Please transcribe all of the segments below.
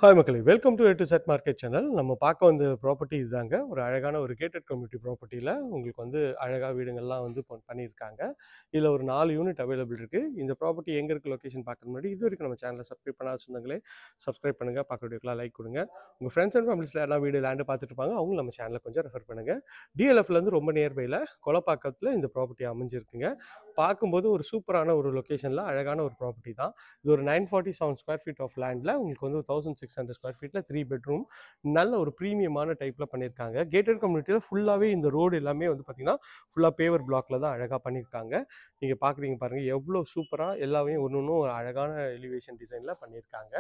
Hi மக்களே, welcome to A to Z market channel. நம்ம பார்க்க வந்த ப்ராப்பர்ட்டி இதுதாங்க. ஒரு அழகான ஒரு கேட்டட் கம்யூனிட்டி ப்ராப்பர்ட்டியில் உங்களுக்கு வந்து அழகாக வீடுங்கள்லாம் வந்து பண்ணியிருக்காங்க. இதில் ஒரு 4 யூனிட் அவைலபிள் இருக்குது. இந்த ப்ராப்பர்ட்டி எங்கே இருக்குது லொக்கேஷன் பார்க்குறது முன்னாடி இது வரைக்கும் நம்ம சேனலை சப்ஸ்கிரைப் பண்ணாத சொந்தங்களே சப்ஸ்கிரைப் பண்ணுங்கள், பார்க்குற வீடியோக்கெலாம் லைக் கொடுங்க. உங்கள் ஃப்ரெண்ட்ஸ் அண்ட் ஃபேமிலிஸில் யாரா வீடு லேண்டு பார்த்துட்டு இருப்பாங்க, அவங்களும் நம்ம சேனலை கொஞ்சம் ரெஃபர் பண்ணுங்கள். டிஎல்எஃப்லேருந்து ரொம்ப நியர்பையில் கொலப்பாக்கத்தில் இந்த ப்ராப்பர்ட்டி அமைஞ்சிருக்குங்க. பார்க்கும்போது ஒரு சூப்பரான ஒரு லொக்கேஷனில் அழகான ஒரு ப்ராப்பர்ட்டி தான். இது ஒரு 947 ஸ்கொயர் ஃபீட் ஆஃப் லேண்டில் உங்களுக்கு வந்து 1600 ஸ்கொயர் ஃபீட்டில் 3 பெட்ரூம் நல்ல ஒரு ப்ரீமியமான டைப்பில் பண்ணியிருக்காங்க. கேட்டட் கம்யூனிட்டியில் ஃபுல்லாகவே இந்த ரோடு எல்லாமே வந்து பார்த்திங்கன்னா ஃபுல்லாக பேவர் பிளாக்கில் தான் அழகாக பண்ணியிருக்காங்க. நீங்கள் பார்க்குறீங்க பாருங்கள், எவ்வளோ சூப்பராக எல்லாமே ஒன்று ஒரு அழகான எலிவேஷன் டிசைனில் பண்ணியிருக்காங்க.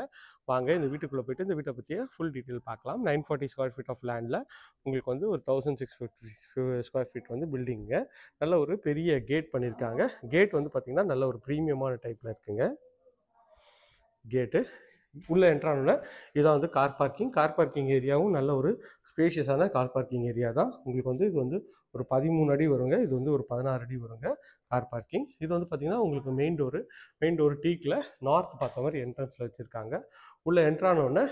வாங்க இந்த வீட்டுக்குள்ளே போய்ட்டு இந்த வீட்டை பற்றிய ஃபுல் டீட்டெயில் பார்க்கலாம். 940 ஸ்கொயர் ஃபீட் ஆஃப் லேண்டில் உங்களுக்கு வந்து ஒரு 1650 ஸ்கொயர் ஃபீட் வந்து பில்டிங்க. நல்ல ஒரு பெரிய கேட் பண்ணியிருக்காங்க. கேட் வந்து பார்த்திங்கன்னா நல்ல ஒரு ப்ரீமியமான டைப்பில் இருக்குங்க. கேட்டு உள்ளே என்ட்ரானோட இதான் வந்து கார் பார்க்கிங் ஏரியாவும் நல்ல ஒரு ஸ்பேஷியஸான கார் பார்க்கிங் ஏரியா தான். உங்களுக்கு வந்து இது வந்து ஒரு 13 அடி வருங்க. இது வந்து ஒரு 16 அடி வருங்க கார் பார்க்கிங். இது வந்து பார்த்திங்கன்னா உங்களுக்கு மெயின் டோர் டீக்கில் நார்த் பார்த்த மாதிரி என்ட்ரன்ஸில் வச்சுருக்காங்க. உள்ளே என்ட்ரானோடனே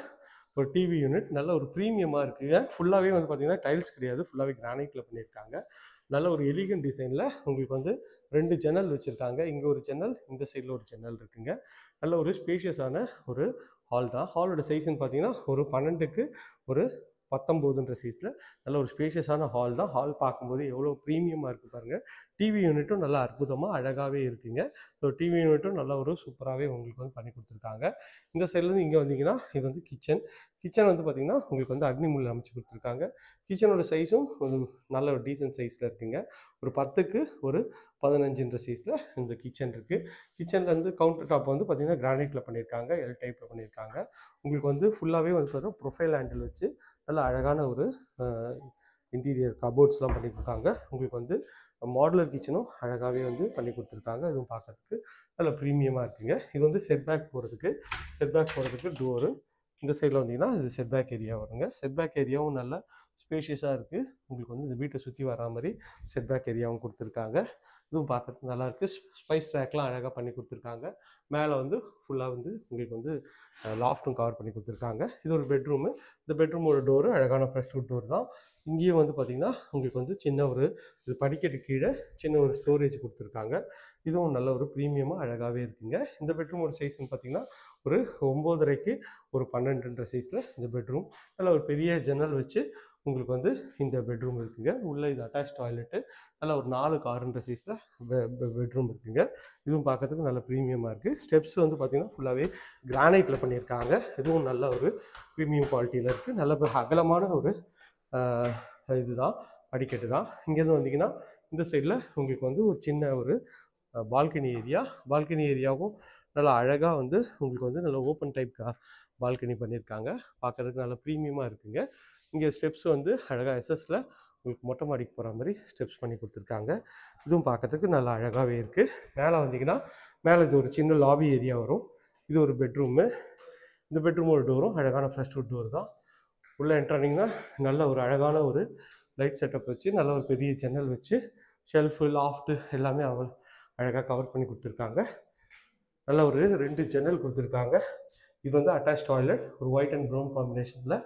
ஒரு டிவி யூனிட் நல்ல ஒரு ப்ரீமியமாக இருக்குங்க. ஃபுல்லாகவே வந்து பார்த்திங்கன்னா டைல்ஸ் கிடையாது, ஃபுல்லாகவே கிரானைட்டில் பண்ணியிருக்காங்க. நல்ல ஒரு எலிகன்ட் டிசைனில் உங்களுக்கு வந்து 2 ஜன்னல் வச்சுருக்காங்க. இங்கே ஒரு ஜன்னல், இந்த சைடில் ஒரு ஜன்னல் இருக்குங்க. நல்ல ஒரு ஸ்பேஷியஸான ஒரு ஹால் தான். ஹாலோட சைஸ்ன்னு பார்த்தீங்கன்னா ஒரு 12க்கு ஒரு 19ன்ற சைஸில் நல்ல ஒரு ஸ்பேஷியஸான ஹால் தான். ஹால் பார்க்கும்போது எவ்வளோ ப்ரீமியமாக இருக்குது பாருங்கள். டிவி யூனிட்டும் நல்லா அற்புதமாக அழகாகவே இருக்குங்க. ஸோ டிவி யூனிட்டும் நல்லா ஒரு சூப்பராகவே உங்களுக்கு வந்து பண்ணி கொடுத்துருக்காங்க. இந்த சைட்லேருந்து இங்கே வந்தீங்கன்னா இது வந்து கிச்சன் வந்து பார்த்திங்கன்னா உங்களுக்கு வந்து அக்னிமுள் அமைச்சு கொடுத்துருக்காங்க. கிச்சனோட சைஸும் ஒரு நல்ல ஒரு டீசன்ட் சைஸில் இருக்குங்க. ஒரு 10க்கு ஒரு 15ன்ற சைஸில் இந்த கிச்சன் இருக்குது. கிச்சன்லேருந்து கவுண்டர் டாப் வந்து பார்த்திங்கன்னா கிரானைட்டில் பண்ணியிருக்காங்க, எல் டைப்பில் பண்ணியிருக்காங்க. உங்களுக்கு வந்து ஃபுல்லாகவே வந்து பார்த்தீங்கன்னா ப்ரொஃபைல் ஹேண்டில் வச்சு நல்ல அழகான ஒரு இன்டீரியர் கபோர்ட்ஸ்லாம் பண்ணி கொடுத்தாங்க. உங்களுக்கு வந்து மாடுலர் கிச்சனும் அழகாகவே வந்து பண்ணி கொடுத்துருக்காங்க. இதுவும் பார்க்கறதுக்கு நல்ல ப்ரீமியமாக இருக்குங்க. இது வந்து செட்பேக் போகிறதுக்கு டோரு. இந்த சைடில் வந்தீங்கன்னா இது செட்பேக் ஏரியா வருங்க. செட்பேக் ஏரியாவும் நல்ல ஸ்பேஷியஸாக இருக்குது. உங்களுக்கு வந்து இந்த வீட்டை சுற்றி வரா மாதிரி செட்பேக் ஏரியாவும் கொடுத்துருக்காங்க. இதுவும் பார்க்கறதுக்கு நல்லாயிருக்கு. ஸ்பைஸ் ரேக்லாம் அழகாக பண்ணி கொடுத்துருக்காங்க. மேலே வந்து ஃபுல்லாக வந்து உங்களுக்கு வந்து லாஃப்ட்டும் கவர் பண்ணி கொடுத்துருக்காங்க. இது ஒரு பெட்ரூமு. இந்த பெட்ரூமோட டோரு அழகான ப்ரெஷ் வுட் டோர் தான். இங்கேயும் வந்து பார்த்திங்கன்னா உங்களுக்கு வந்து சின்ன ஒரு இது படிக்கட்டு கீழே சின்ன ஒரு ஸ்டோரேஜ் கொடுத்துருக்காங்க. இதுவும் நல்ல ஒரு ப்ரீமியமாக அழகாகவே இருக்குங்க. இந்த பெட்ரூமோட சைஸ்ன்னு பார்த்திங்கன்னா ஒரு 9.5க்கு ஒரு 12ன்ற சைஸில் இந்த பெட்ரூம். நல்ல ஒரு பெரிய ஜன்னல் வச்சு உங்களுக்கு வந்து இந்த பெட்ரூம் இருக்குங்க. உள்ளே இது அட்டாச் டாய்லெட்டு. நல்ல ஒரு 4க்கு 6ன்ற சைஸில் பெட்ரூம் இருக்குங்க. இதுவும் பார்க்கறதுக்கு நல்ல ப்ரீமியமாக இருக்குது. ஸ்டெப்ஸ் வந்து பார்த்திங்கன்னா ஃபுல்லாகவே கிரானைட்டில் பண்ணியிருக்காங்க. இதுவும் நல்ல ஒரு ப்ரீமியம் குவாலிட்டியில் இருக்குது. நல்ல அகலமான ஒரு இதுதான் படிக்கட்டு தான். இங்கேருந்து வந்தீங்கன்னா இந்த சைடில் உங்களுக்கு வந்து ஒரு சின்ன ஒரு பால்கனி ஏரியாவும் நல்லா அழகாக வந்து உங்களுக்கு வந்து நல்ல ஓப்பன் டைப் பால்கனி பண்ணியிருக்காங்க. பார்க்குறதுக்கு நல்ல ப்ரீமியமாக இருக்குங்க. இங்கே ஸ்டெப்ஸ் வந்து அழகாக எஸ்எஸ்ல உங்களுக்கு மொட்டை மாடிக்கு போகிற மாதிரி ஸ்டெப்ஸ் பண்ணி கொடுத்துருக்காங்க. இதுவும் பார்க்கறதுக்கு நல்லா அழகாகவே இருக்குது. மேலே வந்தீங்கன்னா மேலே இது ஒரு சின்ன லாபி ஏரியா வரும். இது ஒரு பெட்ரூமு. இந்த பெட்ரூமோட டோரும் அழகான ஃப்ரெஷ் வுட் டோர் தான். உள்ளே என்ட்ரானிங்கன்னா நல்ல ஒரு அழகான ஒரு லைட் செட்டப் வச்சு நல்ல ஒரு பெரிய ஜன்னல் வச்சு ஷெல்ஃபு லாஃப்ட்டு எல்லாமே அழகாக கவர் பண்ணி கொடுத்துருக்காங்க. நல்ல ஒரு 2 ஜன்னல் கொடுத்துருக்காங்க. இது வந்து அட்டாச் டாய்லெட். ஒரு ஒயிட் அண்ட் ப்ரௌன் காம்பினேஷனில்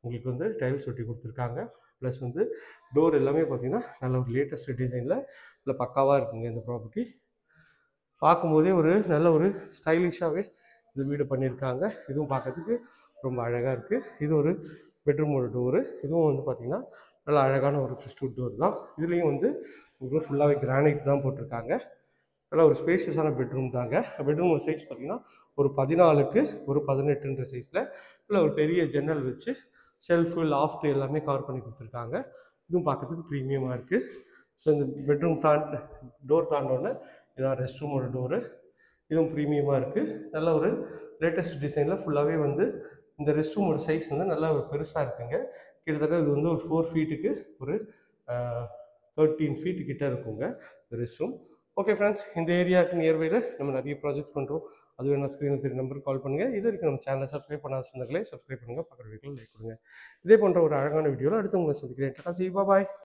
உங்களுக்கு வந்து டைல்ஸ் ஒட்டி கொடுத்துருக்காங்க. ப்ளஸ் வந்து டோர் எல்லாமே பார்த்திங்கன்னா நல்ல ஒரு லேட்டஸ்ட் டிசைனில் இல்லை பக்காவாக இருக்குங்க. இந்த ப்ராப்பர்ட்டி பார்க்கும்போதே ஒரு நல்ல ஒரு ஸ்டைலிஷாகவே இந்த வீடு பண்ணியிருக்காங்க. இதுவும் பார்க்கறதுக்கு ரொம்ப அழகாக இருக்குது. இது ஒரு பெட்ரூமோட டோரு. இதுவும் வந்து பார்த்திங்கன்னா நல்ல அழகான ஒரு க்ரிஸ்டல் டோர் தான். இதுலேயும் வந்து உங்களுக்கு ஃபுல்லாகவே கிரானைட் தான் போட்டிருக்காங்க. நல்ல ஒரு ஸ்பேஷியஸான பெட்ரூம் தாங்க. பெட்ரூமோட சைஸ் பார்த்திங்கன்னா ஒரு 14க்கு ஒரு 18ன்ற சைஸில் இல்லை ஒரு பெரிய ஜன்னல் வச்சு ஷெல்ஃபு லாஃப்ட்டு எல்லாமே கவர் பண்ணி கொடுத்துருக்காங்க. இதுவும் பார்க்கறதுக்கு ப்ரீமியமாக இருக்குது. ஸோ இந்த பெட்ரூம் டோர் தாண்டோடனே இதான் ரெஸ்ட் ரூமோட டோரு. இதுவும் ப்ரீமியமாக இருக்குது. நல்ல ஒரு லேட்டஸ்ட் டிசைனில் ஃபுல்லாகவே வந்து இந்த ரெஸ்ட் ரூமோட சைஸ் வந்து நல்லா பெருசாக இருக்குங்க. கிட்டத்தட்ட இது வந்து ஒரு 4 ஃபீட்டுக்கு ஒரு 13 ஃபீட்டு கிட்ட இருக்குங்க இந்த ரெஸ்ட் ரூம். ஓகே ஃப்ரெண்ட்ஸ், இந்த ஏரியாவுக்கு நியர்பையில் நம்ம நிறைய ப்ராஜெக்ட் பண்ணுறோம். அது வேணால் ஸ்க்ரீனில் தெரிய நம்பருக்கு கால் பண்ணுங்கள். இது வரைக்கும் நம்ம சேனலை சப்ஸ்கிரைப் பண்ணாத சொந்தங்களே சப்ஸ்கிரைப் பண்ணுங்கள், பக்கத்து வீட்டில் லைக் கொடுங்க. இதே போன்ற ஒரு அழகான வீடியோவில் அடுத்து உங்களை சந்திக்கிறேன். Tata, see you, bye bye.